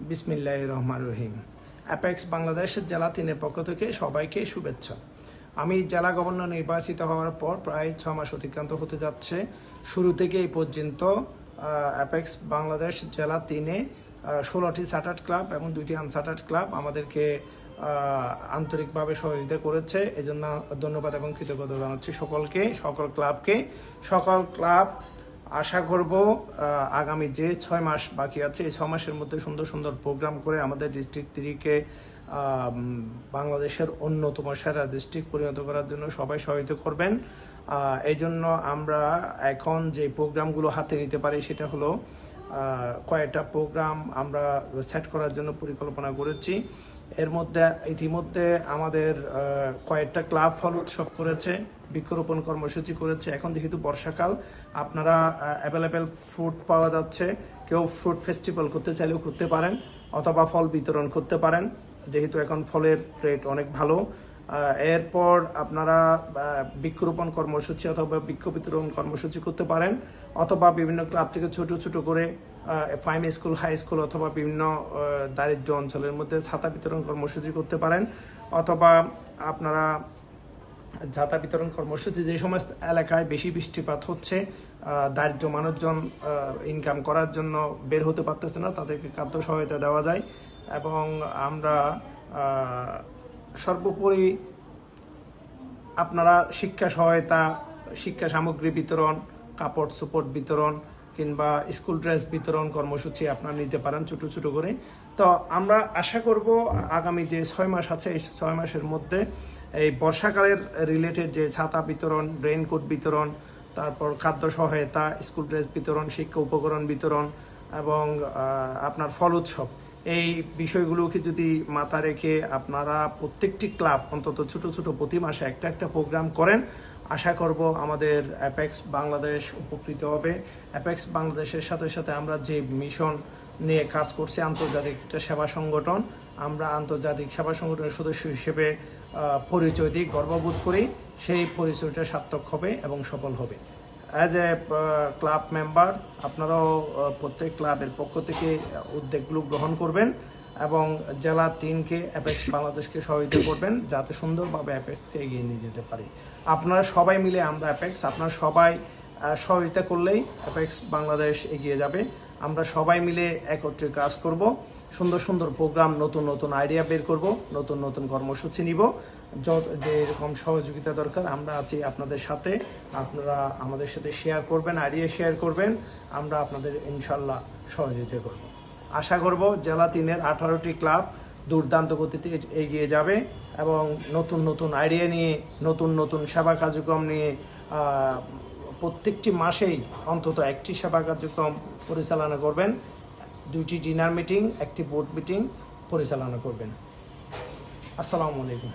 বিসমিল্লাহির রহমানির রহিম। অ্যাপেক্স বাংলাদেশ জেলা 3-এর পক্ষ থেকে সবাইকে শুভেচ্ছা। আমি জেলা গভর্নর নির্বাচিত হওয়ার পর প্রায় 6 মাস অতিক্রান্ত হতে যাচ্ছে। শুরু থেকে এই পর্যন্ত অ্যাপেক্স বাংলাদেশ জেলা 3-এ 16টি চার্টার্ড ক্লাব এবং 2টি আনচার্টার্ড ক্লাব আমাদেরকে আন্তরিকভাবে সহযোগিতা করেছে। এজন্য ধন্যবাদ এবং কৃতজ্ঞতা জানাচ্ছি সকলকে, সকল ক্লাবকে। সকল ক্লাব আশা করব আগামী যে 6 মাস বাকি আছে এই 6 মাসের মধ্যে সুন্দর সুন্দর প্রোগ্রাম করে আমাদের ডিস্ট্রিক্ট 3-কে বাংলাদেশের অন্যতম সেরা ডিস্ট্রিক্ট পরিণত করার জন্য সবাই সহায়তা করবেন। এই জন্য আমরা এখন যে প্রোগ্রামগুলো হাতে নিতে পারি সেটা হলো কয়েকটা প্রোগ্রাম আমরা সেট করার জন্য পরিকল্পনা করেছি। এর মধ্যে ইতিমধ্যে আমাদের কয়েকটা ক্লাব ফল উৎসব করেছে, বৃক্ষরোপণ কর্মসূচি করেছে। এখন যেহেতু বর্ষাকাল, আপনারা অ্যাভেলেবেল ফ্রুট পাওয়া যাচ্ছে, কেউ ফ্রুট ফেস্টিভ্যাল করতে চাইলেও করতে পারেন অথবা ফল বিতরণ করতে পারেন, যেহেতু এখন ফলের রেট অনেক ভালো। এরপর আপনারা বৃক্ষরোপণ কর্মসূচি অথবা বৃক্ষ বিতরণ কর্মসূচি করতে পারেন, অথবা বিভিন্ন ক্লাব থেকে ছোট ছোট করে প্রাইমারি স্কুল, হাই স্কুল অথবা বিভিন্ন দারিদ্র অঞ্চলের মধ্যে ছাতা বিতরণ কর্মসূচি করতে পারেন, অথবা আপনারা ছাতা বিতরণ কর্মসূচি যে সমস্ত এলাকায় বেশি বৃষ্টিপাত হচ্ছে, দারিদ্র মানুষজন ইনকাম করার জন্য বের হতে পারতেছে না, তাদেরকে খাদ্য সহায়তা দেওয়া যায়। এবং আমরা সর্বোপরি আপনারা শিক্ষা সহায়তা, শিক্ষা সামগ্রী বিতরণ, কাপড় চোপড় বিতরণ কিংবা স্কুল ড্রেস বিতরণ কর্মসূচি আপনারা নিতে পারেন ছোট ছোট করে। তো আমরা আশা করব আগামী যে 6 মাস আছে এই 6 মাসের মধ্যে এই বর্ষাকালের রিলেটেড যে ছাতা বিতরণ, রেইনকোট বিতরণ, তারপর খাদ্য সহায়তা, স্কুল ড্রেস বিতরণ, শিক্ষা উপকরণ বিতরণ এবং আপনার ফল উৎসব, এই বিষয়গুলোকে যদি মাথা রেখে আপনারা প্রত্যেকটি ক্লাব অন্তত ছোট ছোট প্রতি মাসে একটা একটা প্রোগ্রাম করেন, আশা করব আমাদের অ্যাপেক্স বাংলাদেশ উপকৃত হবে। অ্যাপেক্স বাংলাদেশের সাথে সাথে আমরা যে মিশন নিয়ে কাজ করছি, আন্তর্জাতিক একটা সেবা সংগঠন, আমরা আন্তর্জাতিক সেবা সংগঠনের সদস্য হিসেবে পরিচয় দিই, গর্ববোধ করি। সেই পরিচয়টা সার্থক হবে এবং সফল হবে। অ্যাজ এ ক্লাব মেম্বার আপনারাও প্রত্যেক ক্লাবের পক্ষ থেকে উদ্যোগগুলো গ্রহণ করবেন এবং জেলা 3-কে অ্যাপেক্স বাংলাদেশকে সহায়তা করবেন যাতে সুন্দরভাবে অ্যাপেক্সকে এগিয়ে নিয়ে যেতে পারি। আপনারা সবাই মিলে আমরা অ্যাপেক্স, আপনারা সবাই সহযোগিতা করলেই অ্যাপেক্স বাংলাদেশ এগিয়ে যাবে। আমরা সবাই মিলে একত্রে কাজ করব, সুন্দর সুন্দর প্রোগ্রাম, নতুন নতুন আইডিয়া বের করব, নতুন নতুন কর্মসূচি নিব। যে এরকম সহযোগিতা দরকার আমরা আছি আপনাদের সাথে, আপনারা আমাদের সাথে শেয়ার করবেন, আইডিয়া শেয়ার করবেন, আমরা আপনাদের ইনশাল্লাহ সহযোগিতা করব। আশা করব জেলা 3-এর 18টি ক্লাব দুর্দান্ত গতিতে এগিয়ে যাবে এবং নতুন নতুন আইডিয়া নিয়ে, নতুন নতুন সেবা কার্যক্রম নিয়ে প্রত্যেকটি মাসেই অন্তত একটি সেবা কার্যক্রম পরিচালনা করবেন, 2টি ডিনার মিটিং, 1টি বোর্ড মিটিং পরিচালনা করবেন। আসসালামু আলাইকুম।